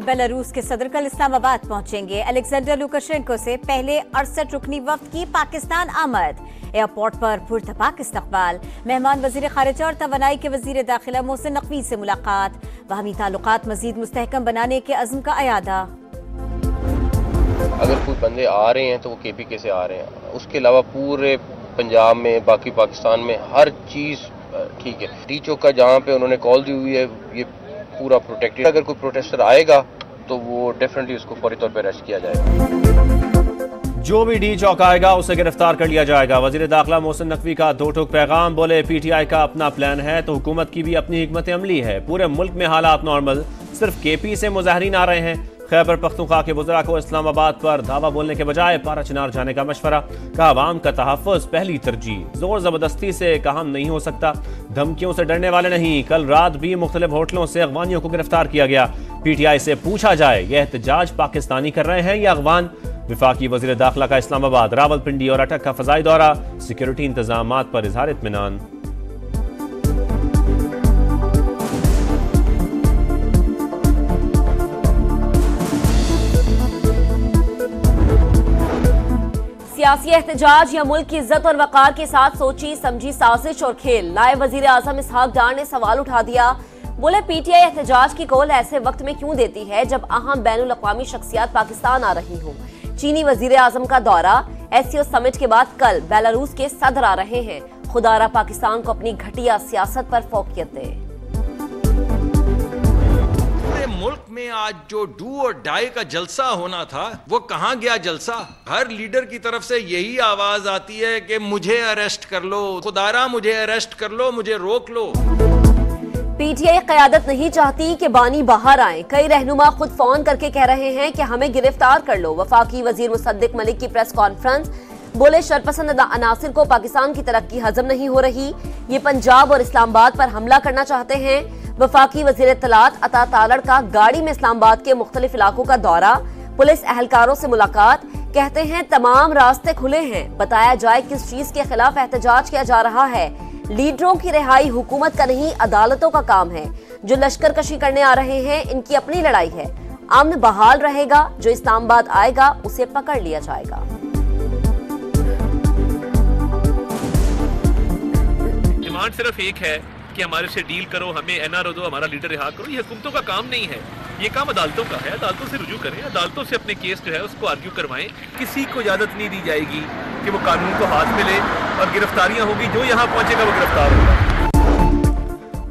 Belarus के सदर कल इस्लामाबाद पहुंचेंगे। अलेक्जेंडर लुकाशेंको से पहले 68 रुकनी वफ्द की पाकिस्तान आमद। एयरपोर्ट पर पुरतपाक इस्तकबाल। मेहमान वजीर खारिजा और तवानाई के वजीर दाखिला मोहसिन नकवी से मुलाकात। बाहमी ताल्लुकात मजीद मुस्तहकम बनाने के अज़्म का अयादा। अगर कोई बंदे आ रहे हैं तो वो KPK से आ रहे हैं, उसके अलावा पूरे पंजाब में, बाकी पाकिस्तान में हर चीज़ ठीक है। टी चौक का जहाँ पे उन्होंने कॉल दी हुई है ये पूरा प्रोटेक्टेड। अगर कोई प्रोटेस्टर आएगा तो वो डेफिनेटली उसको फौरी तौर पर अरेस्ट किया जाएगा। जो भी डी चौक आएगा उसे गिरफ्तार कर लिया जाएगा। वजीर दाखिला मोहसिन नकवी का दो टूक पैगाम। बोले PTI का अपना प्लान है तो हुकूमत की भी अपनी हिकमत अमली है। पूरे मुल्क में हालात नॉर्मल, सिर्फ KP से मुजाहरीन आ रहे हैं। खैबर पख्तूनख्वा के वज़रा को इस्लामाबाद पर दावा बोलने के बजाय पारा चिनार जाने का मशवरा। कहा आवाम का तहफ़्फ़ुज़ पहली तरजीह। जोर ज़बरदस्ती से काम नहीं हो सकता, धमकियों से डरने वाले नहीं। कल रात भी मुख्तलिफ होटलों से अगवानियों को गिरफ्तार किया गया। PTI से पूछा जाए यह एहतजाज पाकिस्तानी कर रहे हैं या अगवान। विफाकी वज़ीर दाखिला का इस्लामाबाद, रावलपिंडी और अटक का फ़ज़ाई दौरा। सिक्योरिटी इंतजामात पर इज़हार इत्मीनान। सियासी एहतजाज या मुल्क की इज्जत और वकार के साथ सोची समझी साजिश और खेल। नायब वजीर आजम इसहाक डार ने सवाल उठा दिया। बोले PTI एहतजाज की कॉल ऐसे वक्त में क्यों देती है जब अहम बैनुल अक़वामी शख्सियात पाकिस्तान आ रही हों। चीनी वजीर आजम का दौरा, SCO समिट के बाद कल बेलारूस के सदर आ रहे हैं। खुदारा पाकिस्तान को अपनी घटिया सियासत पर फोकियत दे। मुल्क में आज जो डू और डाई का जलसा होना था वो कहां गया जलसा। हर लीडर की तरफ से यही आवाज आती है कि मुझे अरेस्ट कर लो, खुदारा मुझे अरेस्ट कर लो, मुझे रोक लो। PTI क़यादत नहीं चाहती कि बानी बाहर आए। कई रहनुमा खुद फोन करके कह रहे हैं कि हमें गिरफ्तार कर लो। वफाकी वजीर मुसद्दिक मलिक की प्रेस कॉन्फ्रेंस। बोले शरपसंद अनासिर को पाकिस्तान की तरक्की हजम नहीं हो रही, ये पंजाब और इस्लामाबाद पर हमला करना चाहते हैं। वफाकी वजीर इत्तलात अता तालड़ का गाड़ी में इस्लामाबाद के मुख्तलिफ इलाकों का दौरा। पुलिस अहलकारों से मुलाकात। कहते हैं तमाम रास्ते खुले हैं, बताया जाए किस चीज के खिलाफ एहतजाज किया जा रहा है। लीडरों की रिहाई हुकूमत का नहीं अदालतों का काम है। जो लश्कर कशी करने आ रहे हैं इनकी अपनी लड़ाई है। अमन बहाल रहेगा, जो इस्लामाबाद आएगा उसे पकड़ लिया जाएगा। डिमांड सिर्फ एक है कि हमारे से डील करो, हमें NRO दो, हमारा लीडर रिहा करो। ये हुकूमतों का काम नहीं है, ये काम अदालतों का है। अदालतों से रुजू करें, अदालतों से अपने केस जो है उसको आर्ग्यू करवाएं। किसी को इजाजत नहीं दी जाएगी कि वो कानून को हाथ में ले, और गिरफ्तारियां होगी, जो यहाँ पहुंचेगा वो गिरफ्तार होगा।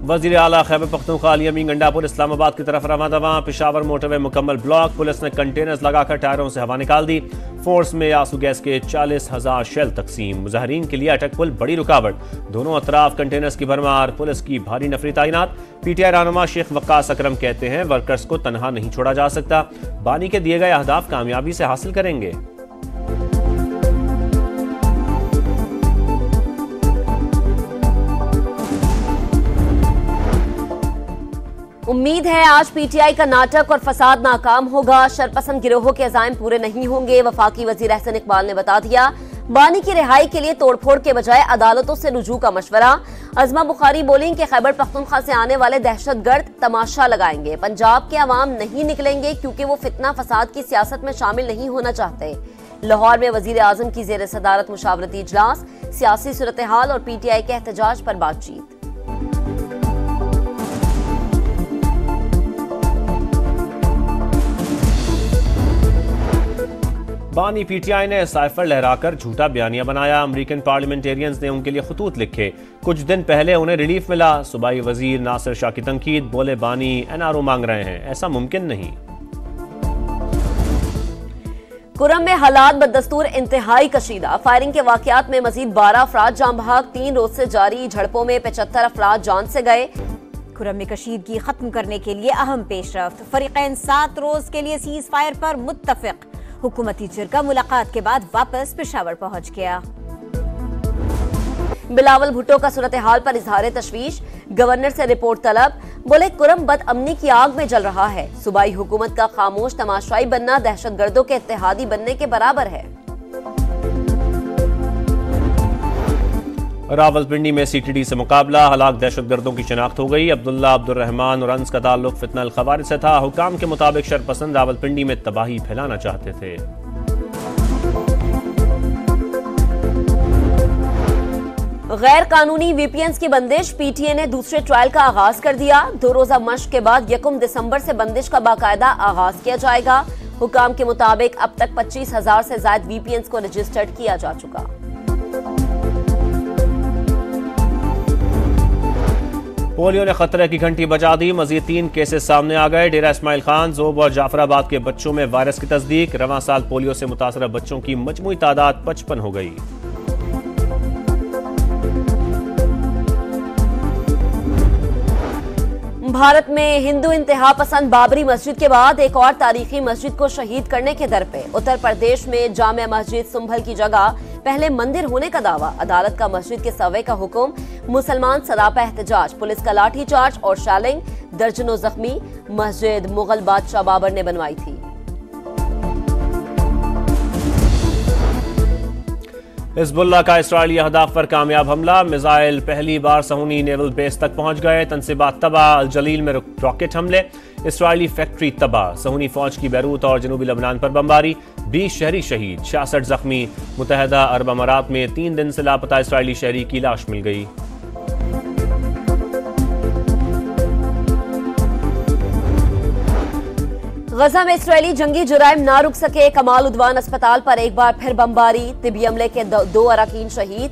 वज़ीर आला खैबर पख्तूनख्वा अली अमीन गंडापुर इस्लामाबाद की तरफ रवाना दवा। पेशावर मोटरवे मुकम्मल ब्लॉक। पुलिस ने कंटेनर्स लगाकर टायरों से हवा निकाल दी। फोर्स में आंसू गैस के 40,000 शेल तकसीम। मुजाहरीन के लिए अटक पुल बड़ी रुकावट। दोनों अतराफ कंटेनर्स की भरमार। पुलिस की भारी नफरी तैनात। PTI रहनुमा शेख वक्कास अकरम कहते हैं वर्कर्स को तनहा नहीं छोड़ा जा सकता, बानी के दिए गए अहदाफ कामयाबी से हासिल करेंगे। उम्मीद है आज PTI का नाटक और फसाद नाकाम होगा। शरपसंद गिरोहों के अज़ाइम पूरे नहीं होंगे। वफाकी वजीर अहसन इकबाल ने बता दिया। बानी की रिहाई के लिए तोड़फोड़ के बजाय अदालतों से रुजू का मशवरा। अज़मा बुखारी बोली कि खैबर पख्तूनख्वा से आने वाले दहशतगर्द तमाशा लगाएंगे। पंजाब के अवाम नहीं निकलेंगे क्योंकि वो फितना फसाद की सियासत में शामिल नहीं होना चाहते। लाहौर में वजीर आजम की जेर सदारत मुशावरती इजलास। सियासी सूरत हाल और PTI के एहतजाज पर बातचीत। बानी PTI ने साइफर लहराकर झूठा बयानिया बनाया। अमेरिकन पार्लियामेंटेरियंस ने उनके लिए खतूत लिखे। कुछ दिन पहले उन्हें रिलीफ मिला। सूबाई वजीर नासिर शाह की तनकीद। बोले बानी NRO मांग रहे हैं, ऐसा मुमकिन नहीं। कुरम में हालात बदस्तूर इंतहाई कशीदा। फायरिंग के वाकयात में मजीद 12 अफराद जान बहक। 3 रोज से जारी झड़पों में 75 अफराद जान से गए। कुरम में कशीदगी खत्म करने के लिए अहम पेशरफ्त। फरीकैन 7 रोज के लिए सीज फायर पर मुत्तफिक। हुकूमती जिरगा मुलाकात के बाद वापस पेशावर पहुंच गया। बिलावल भुट्टो का सूरत हाल पर इजहार तशवीश। गवर्नर से रिपोर्ट तलब। बोले कुरम बदअमनी की आग में जल रहा है। सूबाई हुकूमत का खामोश तमाशाई बनना दहशतगर्दों के इत्तेहादी बनने के बराबर है। रावलपिंडी में सीटीडी से मुकाबला, हलाक दहशतगर्दों की शिनाख्त हो गई। अब्दुल्ला अब्दुर्रहमान और अंस का ताल्लुक फितनल खवारिज से था। हुकाम के मुताबिक शरपसंद रावलपिंडी में तबाही फैलाना चाहते थे। गैर कानूनी वीपीएन्स की बंदिश, पीटीए ने दूसरे ट्रायल का आगाज कर दिया। 2 रोजा मश्क के बाद 1 दिसंबर से बंदिश का बाकायदा आगाज किया जाएगा। हुकाम के मुताबिक अब तक 25,000 से ज्यादा वीपीएन्स को रजिस्टर्ड किया जा चुका। पोलियो ने खतरे की घंटी बजा दी। मजीद 3 केसेस सामने आ गए। डेरा इस्माइल खान, जोब और जाफराबाद के बच्चों में वायरस की तस्दीक। रवां साल पोलियो से मुतासरा बच्चों की मजमूई तादाद 55 हो गई। भारत में हिंदू इंतहा पसंद बाबरी मस्जिद के बाद एक और तारीखी मस्जिद को शहीद करने के दर पे। उत्तर प्रदेश में जामिया मस्जिद सुंभल की जगह पहले मंदिर होने का दावा। अदालत का मस्जिद के सर्वे का हुक्म। मुसलमान सरापा एहतजाज, पुलिस का लाठीचार्ज और शैलिंग, दर्जनों जख्मी। मस्जिद मुगल बादशाह बाबर ने बनवाई थी। हिजबुल्लाह का इसराइली अहदाफ पर कामयाब हमला। मिसाइल पहली बार सहूनी नेवल बेस तक पहुंच गए। तनसीबात तबाह। अल जलील में रॉकेट हमले। इसराइली फैक्ट्री तबाह। सहूनी फौज की बैरूत और जनूबी लबनान पर बमबारी। 20 शहरी शहीद, 66 जख्मी। मुत्तहदा अरब अमारात में 3 दिन से लापता इसराइली शहरी की लाश मिल गई। गजा में इसराइली जंगी जुराइम ना रुक सके। कमाल उद्वान अस्पताल पर एक बार फिर बमबारी। तिबी हमले के 2 अरकान शहीद,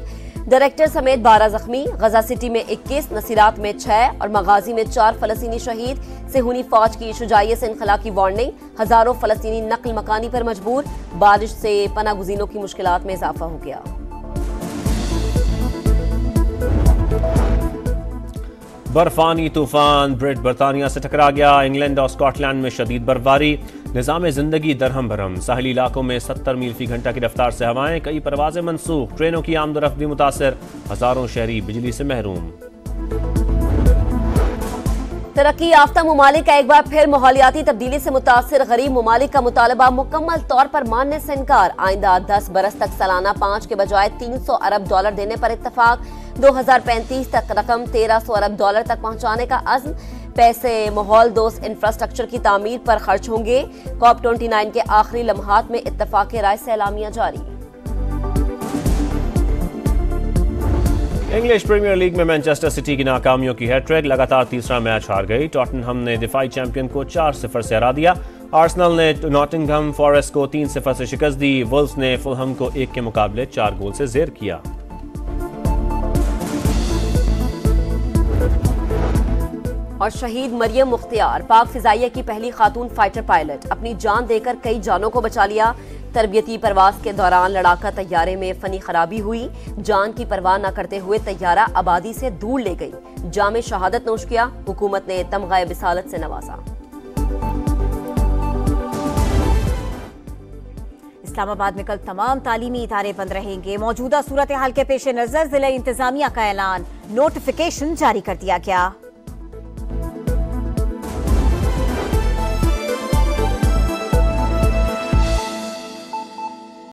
डायरेक्टर समेत 12 जख्मी। गजा सिटी में 21, नसीरात में 6 और मगाजी में 4 फलस्तीनी शहीद। सेहूनी फौज की शुजाइयत से इनखला की वार्निंग। हजारों फलस्तीनी नकल मकानी पर मजबूर। बारिश से पनाह गुज़ीनों की मुश्किलात में इजाफा हो गया। बर्फानी तूफान ब्रिट बरतानिया से टकरा गया। इंग्लैंड और स्कॉटलैंड में शदीद बर्फबारी। निज़ाम जिंदगी दरहम भरम। साहिली इलाकों में 70 मील फी घंटा की रफ्तार से हवाएं। कई परवाजें मनसूख। ट्रेनों की आमदोरफ्त मुतासर। हजारों शहरी बिजली से महरूम। तरक्की याफ्ता ममालिक का एक बार फिर माहौलियाती तब्दीली से मुतासर। गरीब ममालिक का मुतालबा मुकम्मल तौर पर मानने से इनकार। आइंदा 10 बरस तक सालाना 5 के बजाय 300 अरब डॉलर देने पर इत्तफाक। 2035 तक रकम 1300 अरब डॉलर तक पहुंचाने का अज़्म। पैसे माहौल दोस्त इंफ्रास्ट्रक्चर की तामीर पर खर्च होंगे। COP29 के आखिरी लम्हात में इत्तफाक राय से एलामिया जारी। इंग्लिश प्रीमियर लीग में मैनचेस्टर सिटी की नाकामियों की हैट्रिक। लगातार तीसरा मैच हार गई। टॉटनहम ने दिफाई चैंपियन को 4-0 से हरा दिया। आर्सेनल ने नॉटिंघम फॉरेस्ट को 3-0 से शिकस्त दी। वुल्व्स ने फुलहम को 1 के मुकाबले 4 गोल से ज़ेर किया। और शहीद मरियम मुख्तियार, पाक फिजाइया की पहली खातून फाइटर पायलट। अपनी जान देकर कई जानों को बचा लिया। तरबियती परवाज के दौरान लड़ाका तैयारे में फनी खराबी हुई। जान की परवाह न करते हुए तैयारा आबादी से दूर ले गई। जामे शहादत नोश किया। हुकूमत ने तमगा बिसालत से नवाजा। इस्लामाबाद में कल तमाम तालीमी इदारे बंद रहेंगे। मौजूदा सूरत हाल के पेश नजर जिला इंतजामिया का ऐलान, नोटिफिकेशन जारी कर दिया गया।